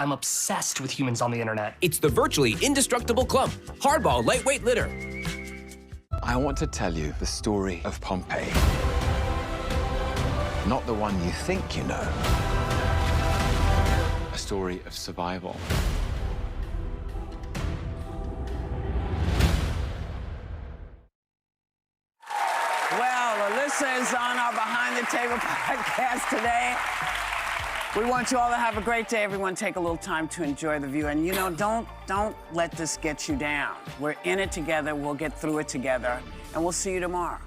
I'm obsessed with humans on the internet. It's the virtually indestructible clump, hardball lightweight litter. I want to tell you the story of Pompeii. Not the one you think you know. A story of survival. Well, Alyssa is on our Behind the Table podcast today. We want you all to have a great day. Everyone take a little time to enjoy the view. And, you know, don't let this get you down. We're in it together. We'll get through it together. And we'll see you tomorrow.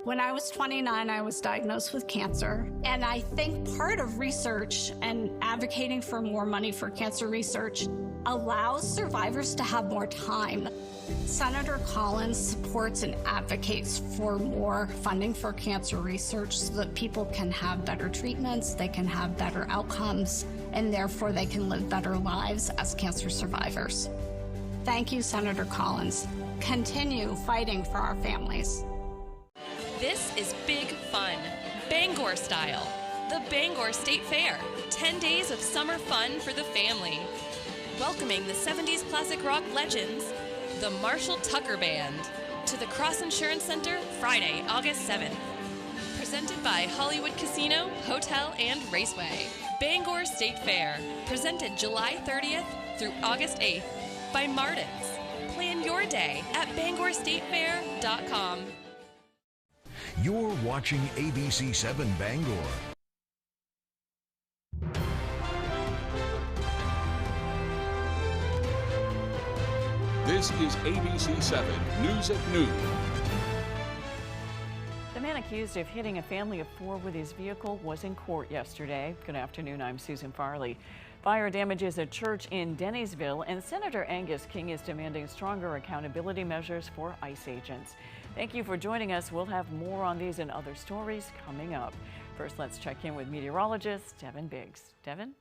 When I was 29, I was diagnosed with cancer. And I think part of research and advocating for more money for cancer research allows survivors to have more time. Senator Collins supports and advocates for more funding for cancer research so that people can have better treatments, they can have better outcomes, and therefore they can live better lives as cancer survivors. Thank you, Senator Collins. Continue fighting for our families. This is big fun, Bangor style. The Bangor State Fair, 10 days of summer fun for the family. Welcoming the 70s classic rock legends, the Marshall Tucker Band, to the Cross Insurance Center Friday, August 7th. Presented by Hollywood Casino, Hotel, and Raceway. Bangor State Fair, presented July 30th through August 8th by Martin's. Plan your day at BangorStateFair.com. You're watching ABC 7 Bangor. This is ABC 7 News at Noon. The man accused of hitting a family of 4 with his vehicle was in court yesterday. Good afternoon, I'm Susan Farley. Fire damages a church in Dennisville, and Senator Angus King is demanding stronger accountability measures for ICE agents. Thank you for joining us. We'll have more on these and other stories coming up. First, let's check in with meteorologist Devin Biggs. Devin?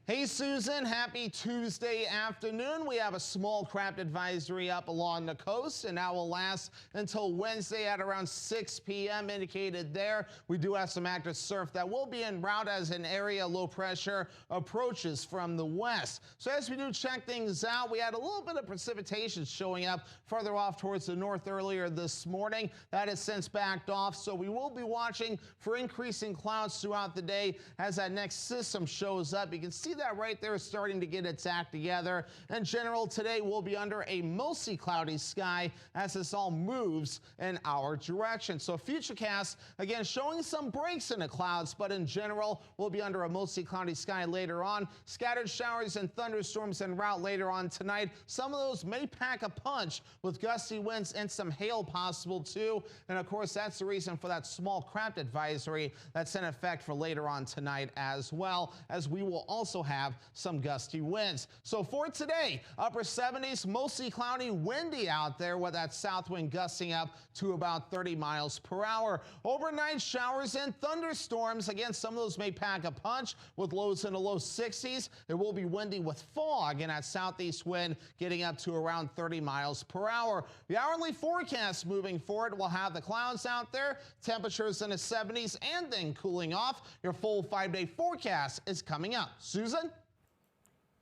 Hey Susan, happy Tuesday afternoon. We have a small craft advisory up along the coast, and that will last until Wednesday at around 6 p.m. indicated there. We do have some active surf that will be en route as an area low pressure approaches from the west. So as we do check things out, we had a little bit of precipitation showing up further off towards the north earlier this morning. That has since backed off, so we will be watching for increasing clouds throughout the day as that next system shows up. You can see that right there is starting to get its act together. In general, today we'll be under a mostly cloudy sky as this all moves in our direction. So futurecast, again, showing some breaks in the clouds, but in general, we'll be under a mostly cloudy sky later on. Scattered showers and thunderstorms en route later on tonight. Some of those may pack a punch with gusty winds and some hail possible too. And of course, that's the reason for that small craft advisory that's in effect for later on tonight, as well as we will also have some gusty winds. So for today, upper 70s, mostly cloudy, windy out there with that south wind gusting up to about 30 miles per hour. Overnight showers and thunderstorms. Again, some of those may pack a punch with lows in the low 60s. It will be windy with fog and that southeast wind getting up to around 30 miles per hour. The hourly forecast moving forward will have the clouds out there, temperatures in the 70s, and then cooling off. Your full 5-day forecast is coming up. Susan?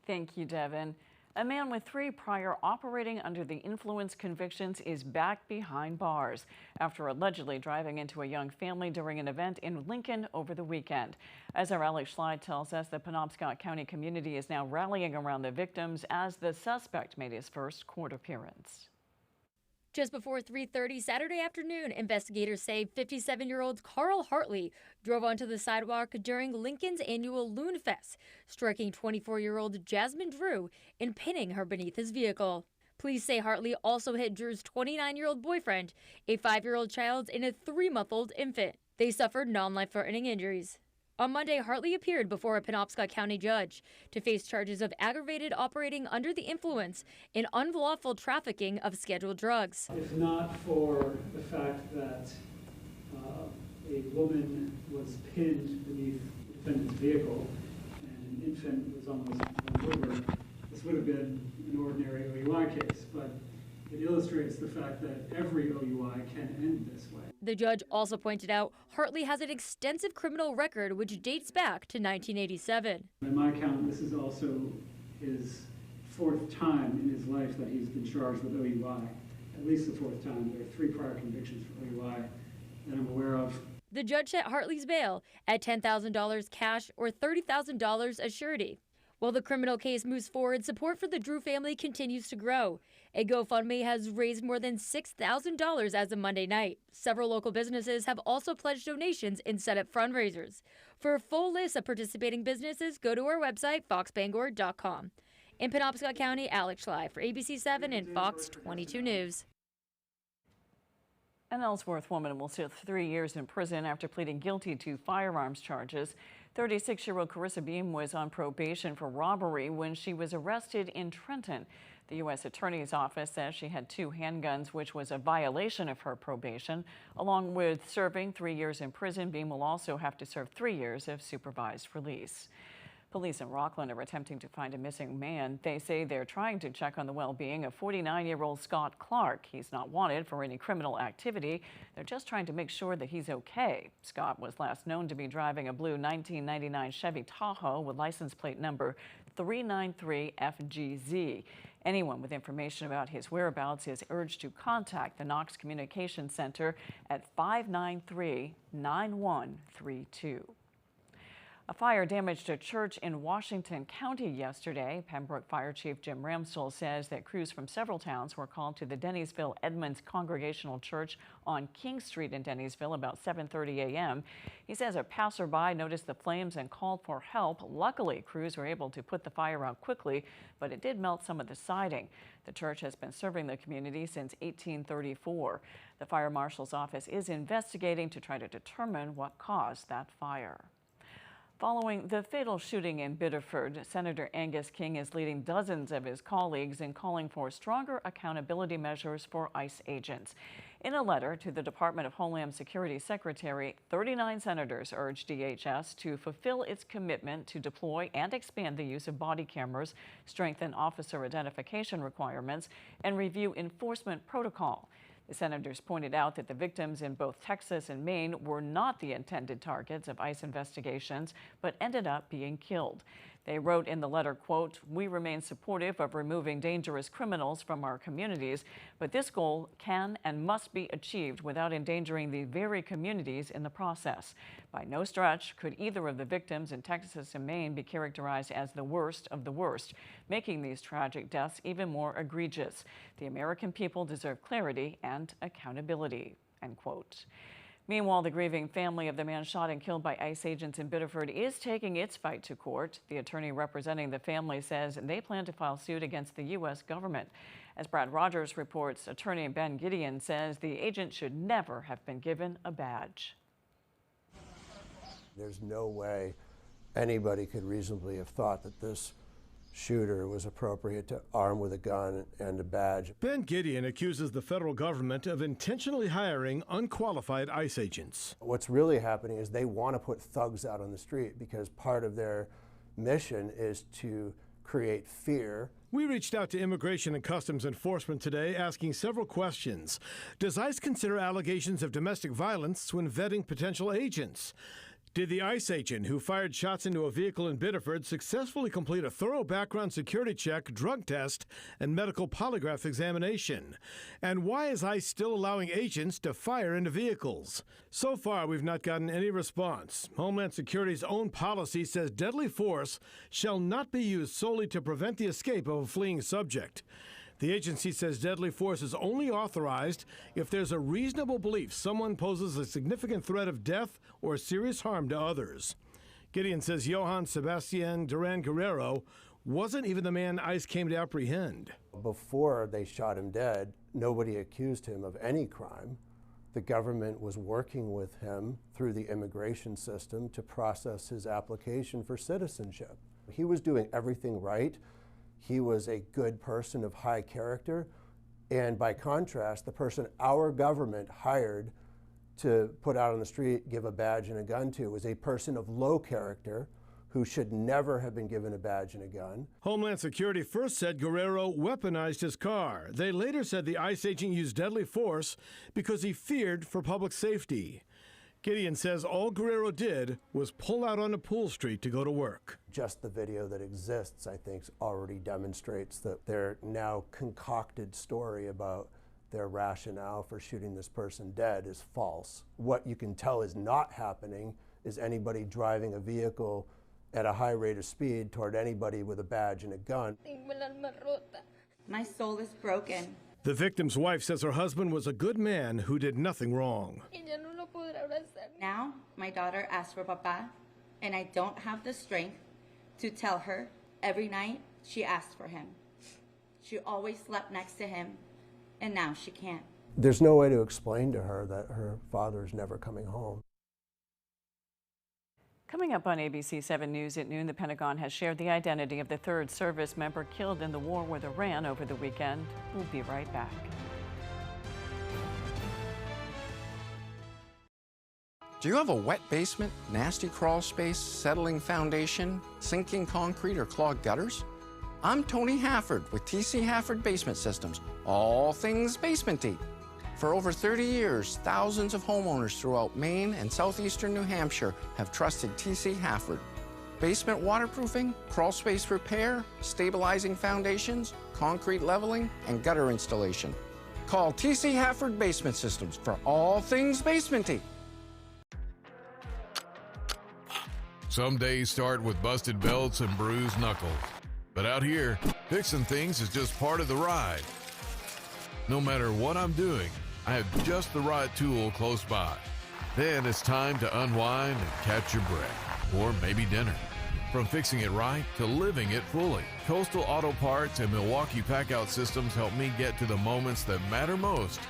Thank you, Devin. A man with 3 prior operating under the influence convictions is back behind bars after allegedly driving into a young family during an event in Lincoln over the weekend. As our Alex Schley tells us, the Penobscot County community is now rallying around the victims as the suspect made his first court appearance. Just before 3:30 Saturday afternoon, investigators say 57-year-old Carl Hartley drove onto the sidewalk during Lincoln's annual Loon Fest, striking 24-year-old Jasmine Drew and pinning her beneath his vehicle. Police say Hartley also hit Drew's 29-year-old boyfriend, a 5-year-old child, and a 3-month-old infant. They suffered non-life-threatening injuries. On Monday, Hartley appeared before a Penobscot County judge to face charges of aggravated operating under the influence and unlawful trafficking of scheduled drugs. If not for the fact that a woman was pinned beneath the defendant's vehicle and an infant was almost run over, this would have been an ordinary OUI case. But It illustrates the fact that every OUI can end this way. The judge also pointed out Hartley has an extensive criminal record which dates back to 1987. By my count, this is also his fourth time in his life that he's been charged with OUI. At least the fourth time. There are 3 prior convictions for OUI that I'm aware of. The judge set Hartley's bail at $10,000 cash or $30,000 as surety. While the criminal case moves forward, support for the Drew family continues to grow. A GoFundMe has raised more than $6,000 as of Monday night. Several local businesses have also pledged donations in set-up fundraisers. For a full list of participating businesses, go to our website, foxbangor.com. In Penobscot County, Alex Schley for ABC 7 and Fox 22 News. An Ellsworth woman will serve 3 years in prison after pleading guilty to firearms charges. 36-year-old Carissa Beam was on probation for robbery when she was arrested in Trenton. The U.S. Attorney's Office says she had 2 handguns, which was a violation of her probation. Along with serving 3 years in prison, Beam will also have to serve 3 years of supervised release. Police in Rockland are attempting to find a missing man. They say they're trying to check on the well-being of 49-year-old Scott Clark. He's not wanted for any criminal activity. They're just trying to make sure that he's okay. Scott was last known to be driving a blue 1999 Chevy Tahoe with license plate number 393FGZ. Anyone with information about his whereabouts is urged to contact the Knox Communication Center at 593-9132. A fire damaged a church in Washington County yesterday. Pembroke Fire Chief Jim Ramsell says that crews from several towns were called to the Dennisville Edmonds Congregational Church on King Street in Dennisville about 7:30 a.m. He says a passerby noticed the flames and called for help. Luckily, crews were able to put the fire out quickly, but it did melt some of the siding. The church has been serving the community since 1834. The fire marshal's office is investigating to try to determine what caused that fire. Following the fatal shooting in Biddeford, Senator Angus King is leading dozens of his colleagues in calling for stronger accountability measures for ICE agents. In a letter to the Department of Homeland Security Secretary, 39 senators urged DHS to fulfill its commitment to deploy and expand the use of body cameras, strengthen officer identification requirements, and review enforcement protocol. The senators pointed out that the victims in both Texas and Maine were not the intended targets of ICE investigations, but ended up being killed. They wrote in the letter, quote, "We remain supportive of removing dangerous criminals from our communities, but this goal can and must be achieved without endangering the very communities in the process. By no stretch could either of the victims in Texas and Maine be characterized as the worst of the worst, making these tragic deaths even more egregious. The American people deserve clarity and accountability," end quote. Meanwhile, the grieving family of the man shot and killed by ICE agents in Biddeford is taking its fight to court. The attorney representing the family says they plan to file suit against the U.S. government. As Brad Rogers reports, attorney Ben Gideon says the agent should never have been given a badge. There's no way anybody could reasonably have thought that this shooter was appropriate to arm with a gun and a badge. Ben Gideon accuses the federal government of intentionally hiring unqualified ICE agents. What's really happening is they want to put thugs out on the street because part of their mission is to create fear. We reached out to Immigration and Customs Enforcement today asking several questions. Does ICE consider allegations of domestic violence when vetting potential agents? Did the ICE agent who fired shots into a vehicle in Biddeford successfully complete a thorough background security check, drug test, and medical polygraph examination? And why is ICE still allowing agents to fire into vehicles? So far, we've not gotten any response. Homeland Security's own policy says deadly force shall not be used solely to prevent the escape of a fleeing subject. The agency says deadly force is only authorized if there's a reasonable belief someone poses a significant threat of death or serious harm to others. Gideon says Johann Sebastian Duran Guerrero wasn't even the man ICE came to apprehend. Before they shot him dead, nobody accused him of any crime. The government was working with him through the immigration system to process his application for citizenship. He was doing everything right. He was a good person of high character, and by contrast, the person our government hired to put out on the street, give a badge and a gun to, was a person of low character who should never have been given a badge and a gun. Homeland Security first said Guerrero weaponized his car. They later said the ICE agent used deadly force because he feared for public safety. Gideon says all Guerrero did was pull out onto Pool Street to go to work. Just the video that exists, I think, already demonstrates that their now concocted story about their rationale for shooting this person dead is false. What you can tell is not happening is anybody driving a vehicle at a high rate of speed toward anybody with a badge and a gun. My soul is broken. The victim's wife says her husband was a good man who did nothing wrong. Now, my daughter asks for Papa, and I don't have the strength to tell her every night she asks for him. She always slept next to him, and now she can't. There's no way to explain to her that her father is never coming home. Coming up on ABC 7 News at noon, the Pentagon has shared the identity of the third service member killed in the war with Iran over the weekend. We'll be right back. Do you have a wet basement, nasty crawl space, settling foundation, sinking concrete, or clogged gutters? I'm Tony Hafford with TC Hafford Basement Systems, all things basement-y. For over 30 years, thousands of homeowners throughout Maine and southeastern New Hampshire have trusted TC Hafford. Basement waterproofing, crawl space repair, stabilizing foundations, concrete leveling, and gutter installation. Call TC Hafford Basement Systems for all things basement-y. Some days start with busted belts and bruised knuckles. But out here, fixing things is just part of the ride. No matter what I'm doing, I have just the right tool close by. Then it's time to unwind and catch your breath, or maybe dinner. From fixing it right to living it fully, Coastal Auto Parts and Milwaukee Packout Systems help me get to the moments that matter most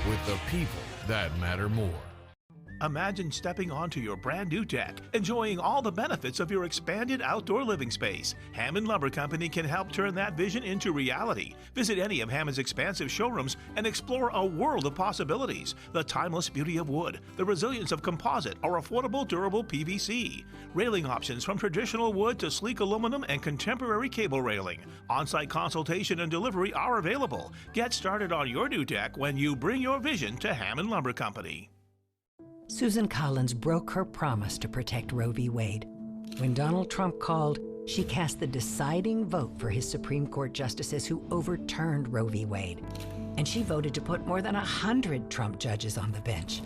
with the people that matter more. Imagine stepping onto your brand new deck, enjoying all the benefits of your expanded outdoor living space. Hammond Lumber Company can help turn that vision into reality. Visit any of Hammond's expansive showrooms and explore a world of possibilities. The timeless beauty of wood, the resilience of composite or affordable durable PVC. Railing options from traditional wood to sleek aluminum and contemporary cable railing. On-site consultation and delivery are available. Get started on your new deck when you bring your vision to Hammond Lumber Company. Susan Collins broke her promise to protect Roe v. Wade. When Donald Trump called, she cast the deciding vote for his Supreme Court justices who overturned Roe v. Wade. And she voted to put more than 100 Trump judges on the bench.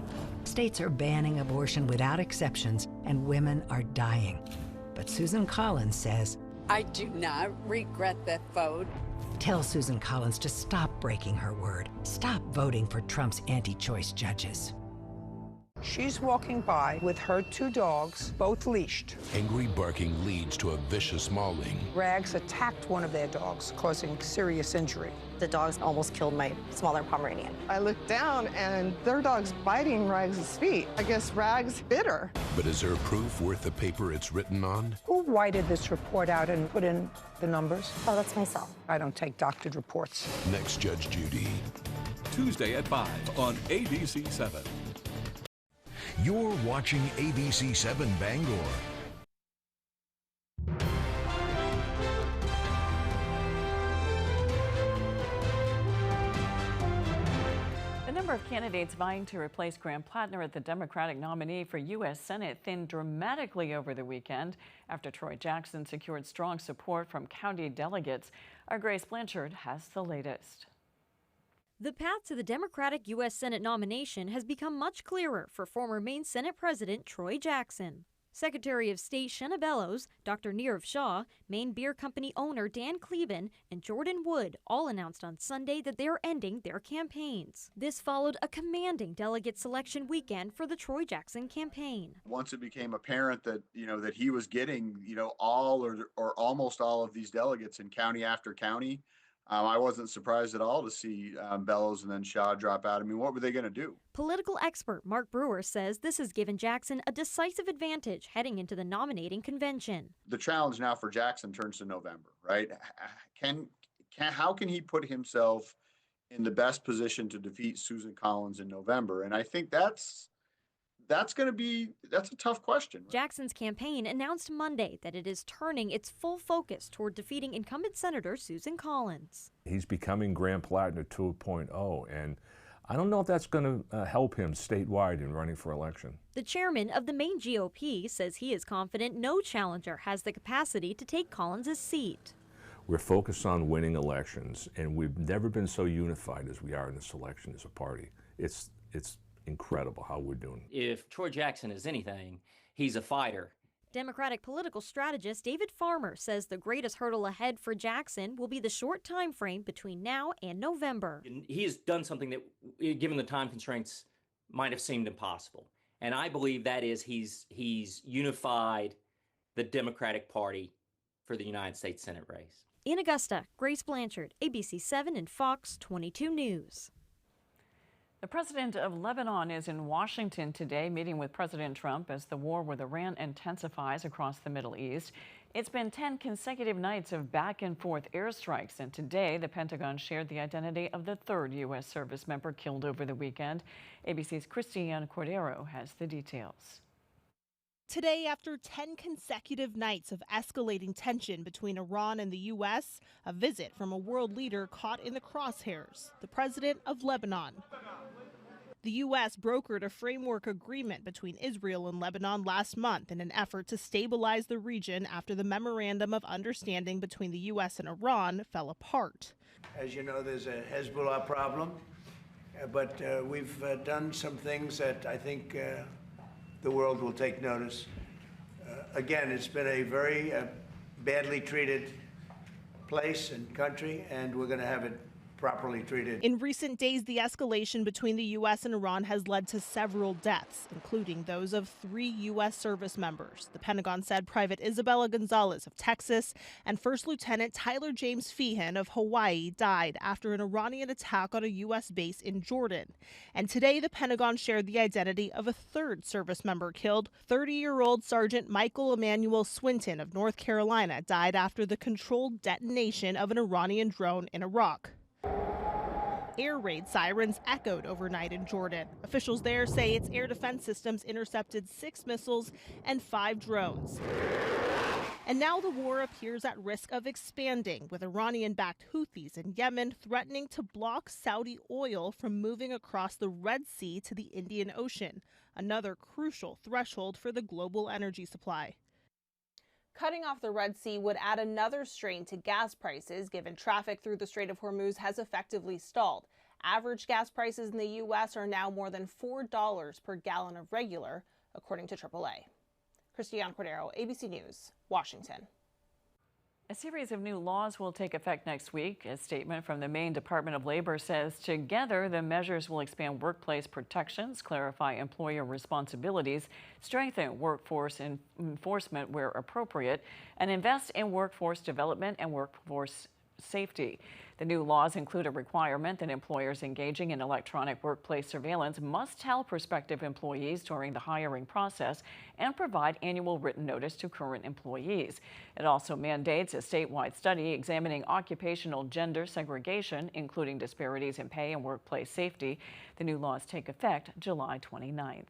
States are banning abortion without exceptions, and women are dying. But Susan Collins says, I do not regret that vote. Tell Susan Collins to stop breaking her word. Stop voting for Trump's anti-choice judges. She's walking by with her two dogs, both leashed. Angry barking leads to a vicious mauling. Rags attacked one of their dogs, causing serious injury. The dogs almost killed my smaller Pomeranian. I looked down and their dog's biting Rags' feet. I guess Rags bit her. But is her proof worth the paper it's written on? Who whited this report out and put in the numbers? Oh, that's myself. I don't take doctored reports. Next Judge Judy. Tuesday at 5 on ABC 7. You're watching ABC 7 Bangor. The number of candidates vying to replace Graham Plattner as the Democratic nominee for U.S. Senate thinned dramatically over the weekend after Troy Jackson secured strong support from county delegates. Our Grace Blanchard has the latest. The path to the Democratic U.S. Senate nomination has become much clearer for former Maine Senate President Troy Jackson. Secretary of State Shenna Bellows, Dr. Nirav Shah, Maine Beer Company owner Dan Cleben, and Jordan Wood all announced on Sunday that they are ending their campaigns. This followed a commanding delegate selection weekend for the Troy Jackson campaign. Once it became apparent that, that he was getting, all or almost all of these delegates in county after county, I wasn't surprised at all to see Bellows and then Shaw drop out. I mean, what were they going to do? Political expert Mark Brewer says this has given Jackson a decisive advantage heading into the nominating convention. The challenge now for Jackson turns to November, right? How can he put himself in the best position to defeat Susan Collins in November? And I think that's that's a tough question. Jackson's campaign announced Monday that it is turning its full focus toward defeating incumbent Senator Susan Collins. He's becoming Grand Platinum 2.0, and I don't know if that's going to help him statewide in running for election. The chairman of the Maine GOP says he is confident no challenger has the capacity to take Collins' seat. We're focused on winning elections, and we've never been so unified as we are in this election as a party. It's incredible how we're doing. If Troy Jackson is anything, he's a fighter. Democratic political strategist David Farmer says the greatest hurdle ahead for Jackson will be the short time frame between now and November. He has done something that, given the time constraints, might have seemed impossible. And I believe that is he's unified the Democratic Party for the United States Senate race. In Augusta, Grace Blanchard, ABC 7 and Fox 22 News. The president of Lebanon is in Washington today, meeting with President Trump as the war with Iran intensifies across the Middle East. It's been 10 consecutive nights of back-and-forth airstrikes, and today the Pentagon shared the identity of the third U.S. service member killed over the weekend. ABC's Christiane Cordero has the details. Today, after 10 consecutive nights of escalating tension between Iran and the U.S., a visit from a world leader caught in the crosshairs, the president of Lebanon. The U.S. brokered a framework agreement between Israel and Lebanon last month in an effort to stabilize the region after the memorandum of understanding between the U.S. and Iran fell apart. As you know, there's a Hezbollah problem, but we've done some things that I think the world will take notice. Again, it's been a very badly treated place and country, and we're going to have it properly treated. In recent days, the escalation between the U.S. and Iran has led to several deaths, including those of 3 U.S. service members. The Pentagon said Private Isabella Gonzalez of Texas and First Lieutenant Tyler James Feehan of Hawaii died after an Iranian attack on a U.S. base in Jordan. And today, the Pentagon shared the identity of a third service member killed. 30-year-old Sergeant Michael Emmanuel Swinton of North Carolina died after the controlled detonation of an Iranian drone in Iraq. Air raid sirens echoed overnight in Jordan. Officials there say its air defense systems intercepted 6 missiles and 5 drones. And now the war appears at risk of expanding, with Iranian-backed Houthis in Yemen threatening to block Saudi oil from moving across the Red Sea to the Indian Ocean, another crucial threshold for the global energy supply. Cutting off the Red Sea would add another strain to gas prices, given traffic through the Strait of Hormuz has effectively stalled. Average gas prices in the U.S. are now more than $4 per gallon of regular, according to AAA. Christiane Cordero, ABC News, Washington. A series of new laws will take effect next week. A statement from the Maine Department of Labor says together the measures will expand workplace protections, clarify employer responsibilities, strengthen workforce enforcement where appropriate, and invest in workforce development and workforce safety. The new laws include a requirement that employers engaging in electronic workplace surveillance must tell prospective employees during the hiring process and provide annual written notice to current employees. It also mandates a statewide study examining occupational gender segregation, including disparities in pay and workplace safety. The new laws take effect July 29th.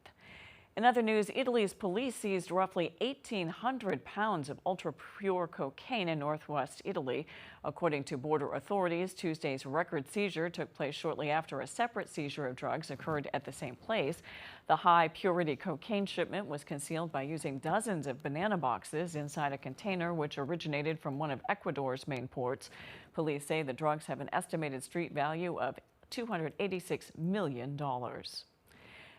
In other news, Italy's police seized roughly 1,800 pounds of ultra-pure cocaine in northwest Italy. According to border authorities, Tuesday's record seizure took place shortly after a separate seizure of drugs occurred at the same place. The high-purity cocaine shipment was concealed by using dozens of banana boxes inside a container which originated from one of Ecuador's main ports. Police say the drugs have an estimated street value of $286 million.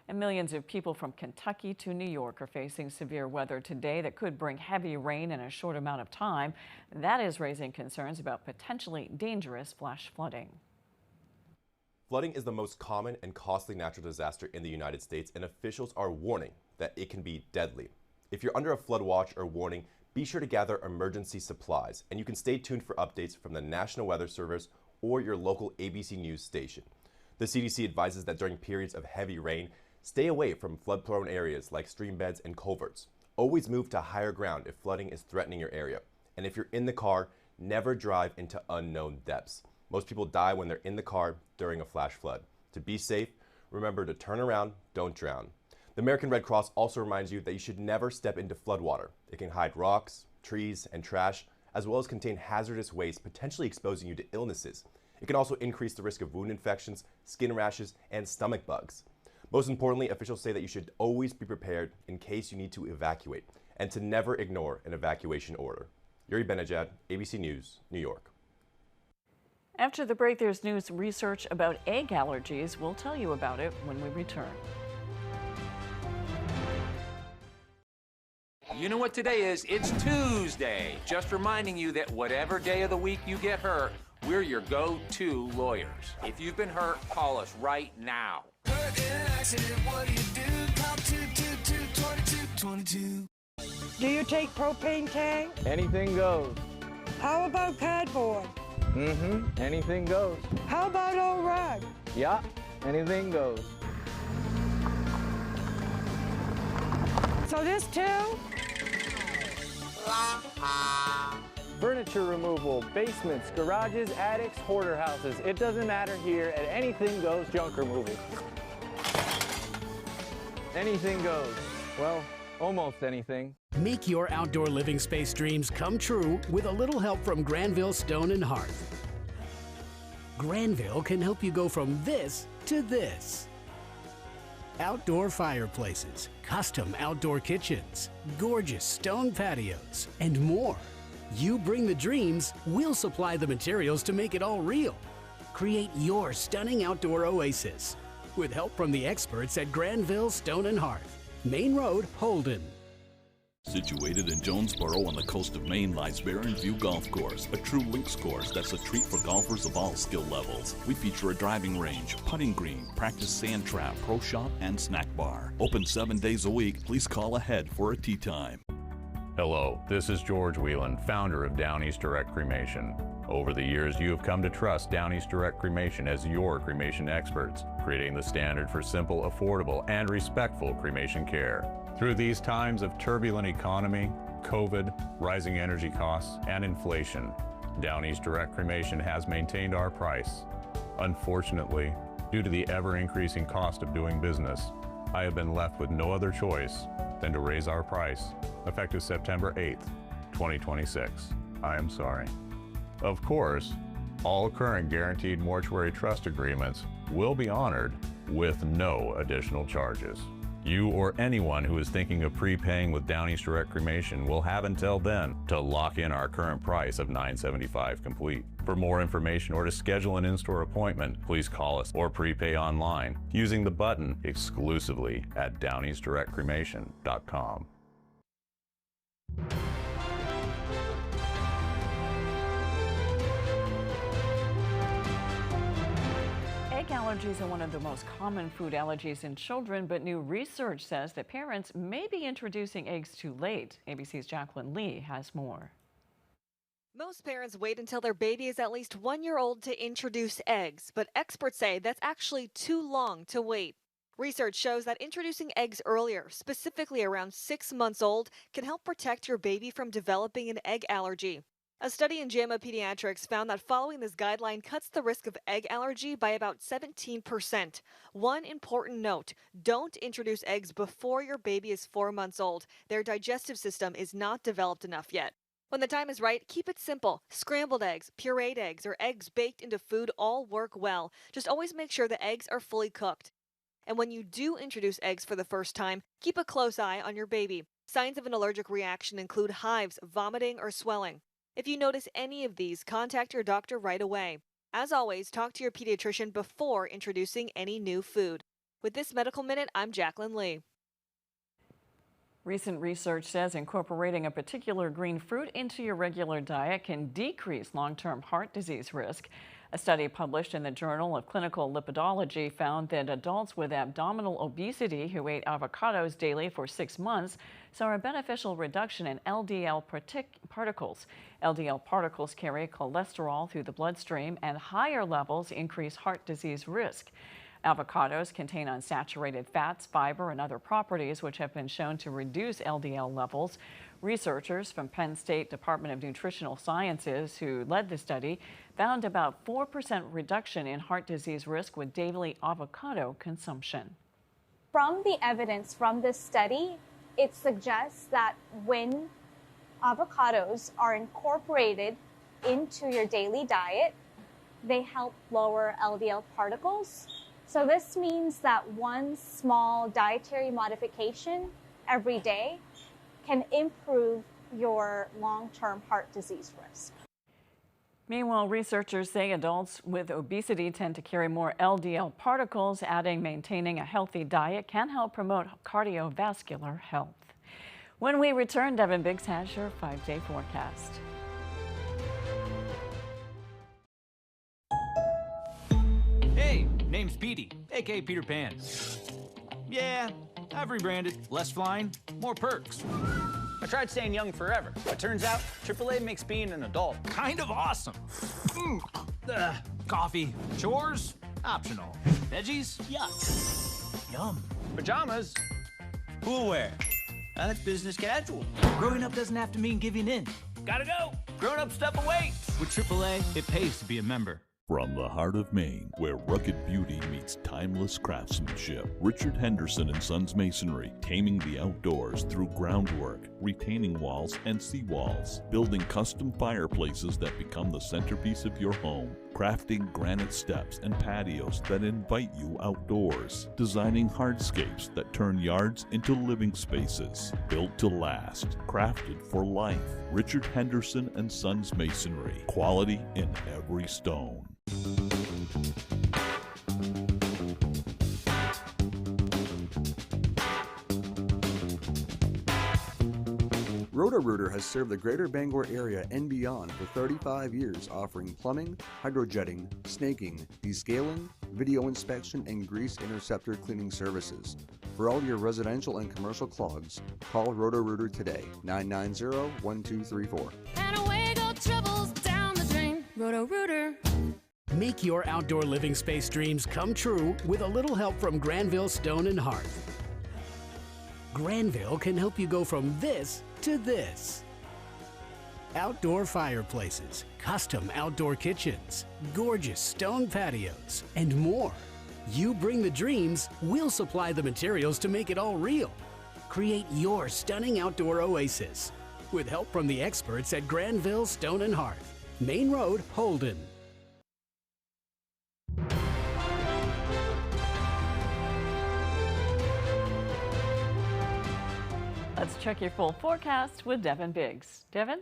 And millions of people from Kentucky to New York are facing severe weather today that could bring heavy rain in a short amount of time. That is raising concerns about potentially dangerous flash flooding. Flooding is the most common and costly natural disaster in the United States, and officials are warning that it can be deadly. If you're under a flood watch or warning, be sure to gather emergency supplies, and you can stay tuned for updates from the National Weather Service or your local ABC News station. The CDC advises that during periods of heavy rain, stay away from flood-prone areas like stream beds and culverts. Always move to higher ground if flooding is threatening your area. And if you're in the car, never drive into unknown depths. Most people die when they're in the car during a flash flood. To be safe, remember to turn around, don't drown. The American Red Cross also reminds you that you should never step into floodwater. It can hide rocks, trees, and trash, as well as contain hazardous waste, potentially exposing you to illnesses. It can also increase the risk of wound infections, skin rashes, and stomach bugs. Most importantly, officials say that you should always be prepared in case you need to evacuate, and to never ignore an evacuation order. Yuri Benajad, ABC News, New York. After the break, there's new research about egg allergies. We'll tell you about it when we return. You know what today is? It's Tuesday. Just reminding you that whatever day of the week you get hurt, we're your go-to lawyers. If you've been hurt, call us right now. Hurt in an accident, what do you do? Call 222-2222. Do you take propane tank? Anything goes. How about cardboard? Anything goes. How about old rug? Yeah, anything goes. So this too? Furniture removal, basements, garages, attics, hoarder houses. It doesn't matter here at Anything Goes Junk Removal. Anything goes. Well, almost anything. Make your outdoor living space dreams come true with a little help from Granville Stone and Hearth. Granville can help you go from this to this. Outdoor fireplaces, custom outdoor kitchens, gorgeous stone patios, and more. You bring the dreams, we'll supply the materials to make it all real. Create your stunning outdoor oasis with help from the experts at Granville Stone and Hearth. Main Road, Holden. Situated in Jonesboro on the coast of Maine lies Barren View Golf Course, a true links course that's a treat for golfers of all skill levels. We feature a driving range, putting green, practice sand trap, pro shop, and snack bar. Open 7 days a week. Please call ahead for a tee time. Hello, this is George Whelan, founder of Down East Direct Cremation. Over the years, you have come to trust Down East Direct Cremation as your cremation experts, creating the standard for simple, affordable, and respectful cremation care. Through these times of turbulent economy, COVID, rising energy costs, and inflation, Down East Direct Cremation has maintained our price. Unfortunately, due to the ever-increasing cost of doing business, I have been left with no other choice than to raise our price, effective September 8th, 2026. I am sorry. Of course, all current guaranteed mortuary trust agreements will be honored with no additional charges. You or anyone who is thinking of prepaying with Down East Direct Cremation will have until then to lock in our current price of $975 complete. For more information or to schedule an in-store appointment, please call us or prepay online using the button exclusively at downeastdirectcremation.com. Egg allergies are one of the most common food allergies in children, but new research says that parents may be introducing eggs too late. ABC's Jacqueline Lee has more. Most parents wait until their baby is at least 1 year old to introduce eggs, but experts say that's actually too long to wait. Research shows that introducing eggs earlier, specifically around 6 months old, can help protect your baby from developing an egg allergy. A study in JAMA Pediatrics found that following this guideline cuts the risk of egg allergy by about 17%. One important note, don't introduce eggs before your baby is 4 months old. Their digestive system is not developed enough yet. When the time is right, keep it simple. Scrambled eggs, pureed eggs, or eggs baked into food all work well. Just always make sure the eggs are fully cooked. And when you do introduce eggs for the first time, keep a close eye on your baby. Signs of an allergic reaction include hives, vomiting, or swelling. If you notice any of these, contact your doctor right away. As always, talk to your pediatrician before introducing any new food. With this Medical Minute, I'm Jacqueline Lee. Recent research says incorporating a particular green fruit into your regular diet can decrease long-term heart disease risk. A study published in the Journal of Clinical Lipidology found that adults with abdominal obesity who ate avocados daily for 6 months saw a beneficial reduction in LDL particles. LDL particles carry cholesterol through the bloodstream, and higher levels increase heart disease risk. Avocados contain unsaturated fats, fiber, and other properties which have been shown to reduce LDL levels. Researchers from Penn State Department of Nutritional Sciences, who led the study, found about 4% reduction in heart disease risk with daily avocado consumption. From the evidence from this study, it suggests that when avocados are incorporated into your daily diet, they help lower LDL particles. So this means that one small dietary modification every day can improve your long-term heart disease risk. Meanwhile, researchers say adults with obesity tend to carry more LDL particles, adding maintaining a healthy diet can help promote cardiovascular health. When we return, Devin Biggs has your 5-day forecast. Hey, name's Petey, aka Peter Pan. Yeah, I've rebranded. Less flying, more perks. I tried staying young forever, but turns out AAA makes being an adult kind of awesome. Coffee, chores, optional. Veggies, yuck. Yum. Pajamas, cool wear. That's business casual. Growing up doesn't have to mean giving in. Gotta go. Grown-up stuff awaits. With AAA, it pays to be a member. From the heart of Maine, where rugged beauty meets timeless craftsmanship, Richard Henderson and Sons Masonry, taming the outdoors through groundwork, retaining walls and seawalls, building custom fireplaces that become the centerpiece of your home, crafting granite steps and patios that invite you outdoors, designing hardscapes that turn yards into living spaces, built to last, crafted for life. Richard Henderson and Sons Masonry, quality in every stone. Roto-Rooter has served the greater Bangor area and beyond for 35 years, offering plumbing, hydrojetting, snaking, descaling, video inspection, and grease interceptor cleaning services. For all your residential and commercial clogs, call Roto-Rooter today, 990-1234. And away go troubles down the drain. Roto-Rooter. Make your outdoor living space dreams come true with a little help from Granville Stone and Hearth. Granville can help you go from this to this. Outdoor fireplaces, custom outdoor kitchens, gorgeous stone patios, and more. You bring the dreams, we'll supply the materials to make it all real. Create your stunning outdoor oasis with help from the experts at Granville Stone and Hearth, Main Road, Holden. Let's check your full forecast with Devin Biggs. Devin?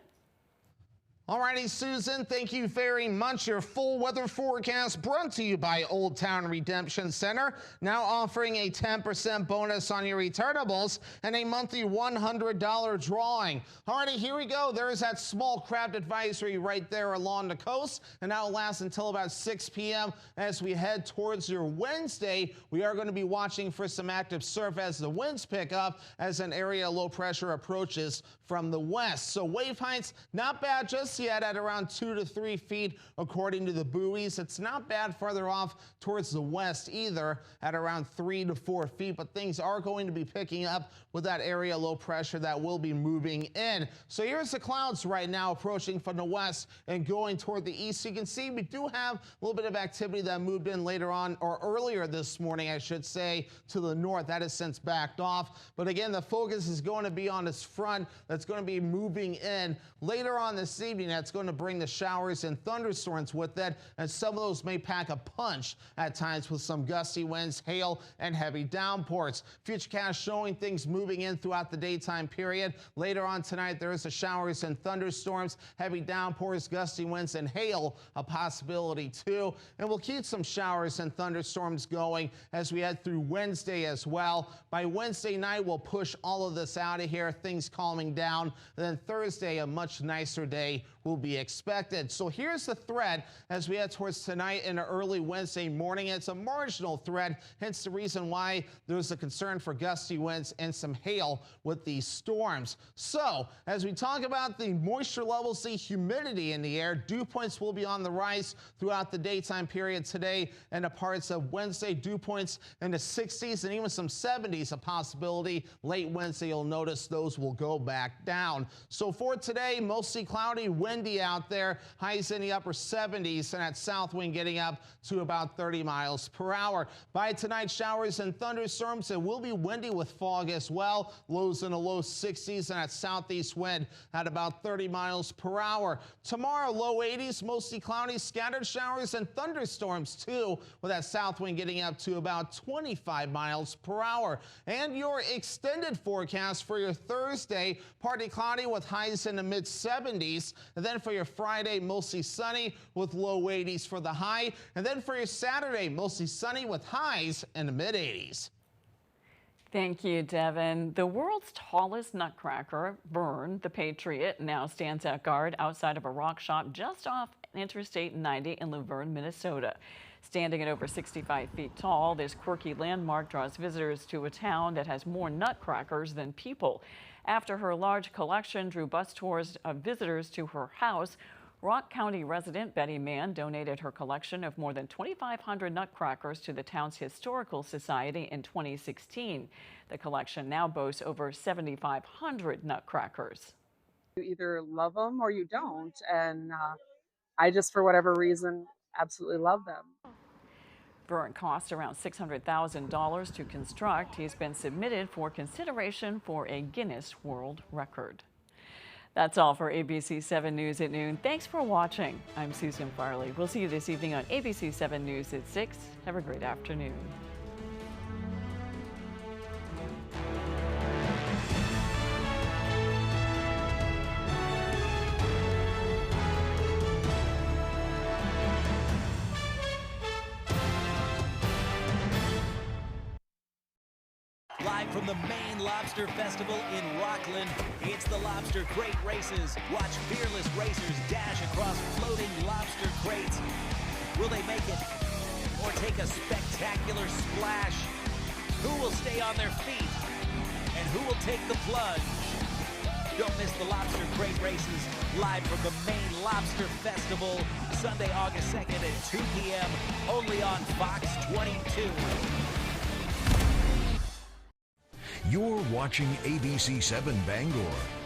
Alrighty, Susan, thank you very much. Your full weather forecast brought to you by Old Town Redemption Center, now offering a 10% bonus on your returnables and a monthly $100 drawing. Alrighty, here we go. There is that small craft advisory right there along the coast, and that will last until about 6 p.m. As we head towards your Wednesday, we are going to be watching for some active surf as the winds pick up as an area low pressure approaches from the west. So wave heights, not bad just yet at around 2 to 3 feet according to the buoys. It's not bad farther off towards the west either at around 3 to 4 feet, but things are going to be picking up with that area low pressure that will be moving in. So here's the clouds right now approaching from the west and going toward the east. You can see we do have a little bit of activity that moved in later on, or earlier this morning, I should say, to the north. That has since backed off. But again, the focus is going to be on this front that's going to be moving in later on this evening. That's going to bring the showers and thunderstorms with it, and some of those may pack a punch at times with some gusty winds, hail, and heavy downpours. Futurecast showing things moving in throughout the daytime period. Later on tonight, there is the showers and thunderstorms, heavy downpours, gusty winds, and hail a possibility too. And we'll keep some showers and thunderstorms going as we head through Wednesday as well. By Wednesday night, we'll push all of this out of here, things calming down. And then Thursday, a much nicer day will be expected. So here's the threat as we head towards tonight and early Wednesday morning. It's a marginal threat, hence the reason why there's a concern for gusty winds and some hail with these storms. So as we talk about the moisture levels, the humidity in the air, dew points will be on the rise throughout the daytime period today and the parts of Wednesday. Dew points in the 60s and even some 70s a possibility. Late Wednesday, you'll notice those will go back back down. So for today, mostly cloudy, windy out there. Highs in the upper 70s, and that south wind getting up to about 30 miles per hour. By tonight, showers and thunderstorms. It will be windy with fog as well. Lows in the low 60s, and that southeast wind at about 30 miles per hour. Tomorrow, low 80s, mostly cloudy, scattered showers and thunderstorms too, with that south wind getting up to about 25 miles per hour. And your extended forecast for your Thursday, partly cloudy with highs in the mid 70s. And then for your Friday, mostly sunny with low 80s for the high. And then for your Saturday, mostly sunny with highs in the mid 80s. Thank you, Devin. The world's tallest nutcracker, Vern the Patriot, now stands at guard outside of a rock shop just off Interstate 90 in Luverne, Minnesota. Standing at over 65 feet tall, this quirky landmark draws visitors to a town that has more nutcrackers than people. After her large collection drew bus tours of visitors to her house, Rock County resident Betty Mann donated her collection of more than 2,500 nutcrackers to the town's Historical Society in 2016. The collection now boasts over 7,500 nutcrackers. You either love them or you don't, and I just, for whatever reason, absolutely love them. Vern cost around $600,000 to construct. He's been submitted for consideration for a Guinness World Record. That's all for ABC 7 News at noon. Thanks for watching. I'm Susan Farley. We'll see you this evening on ABC 7 News at 6. Have a great afternoon. Live from the Maine Lobster Festival in Rockland, it's the Lobster Crate Races. Watch fearless racers dash across floating lobster crates. Will they make it or take a spectacular splash? Who will stay on their feet and who will take the plunge? Don't miss the Lobster Crate Races live from the Maine Lobster Festival, Sunday, August 2nd at 2 p.m. only on Fox 22. You're watching ABC 7 Bangor.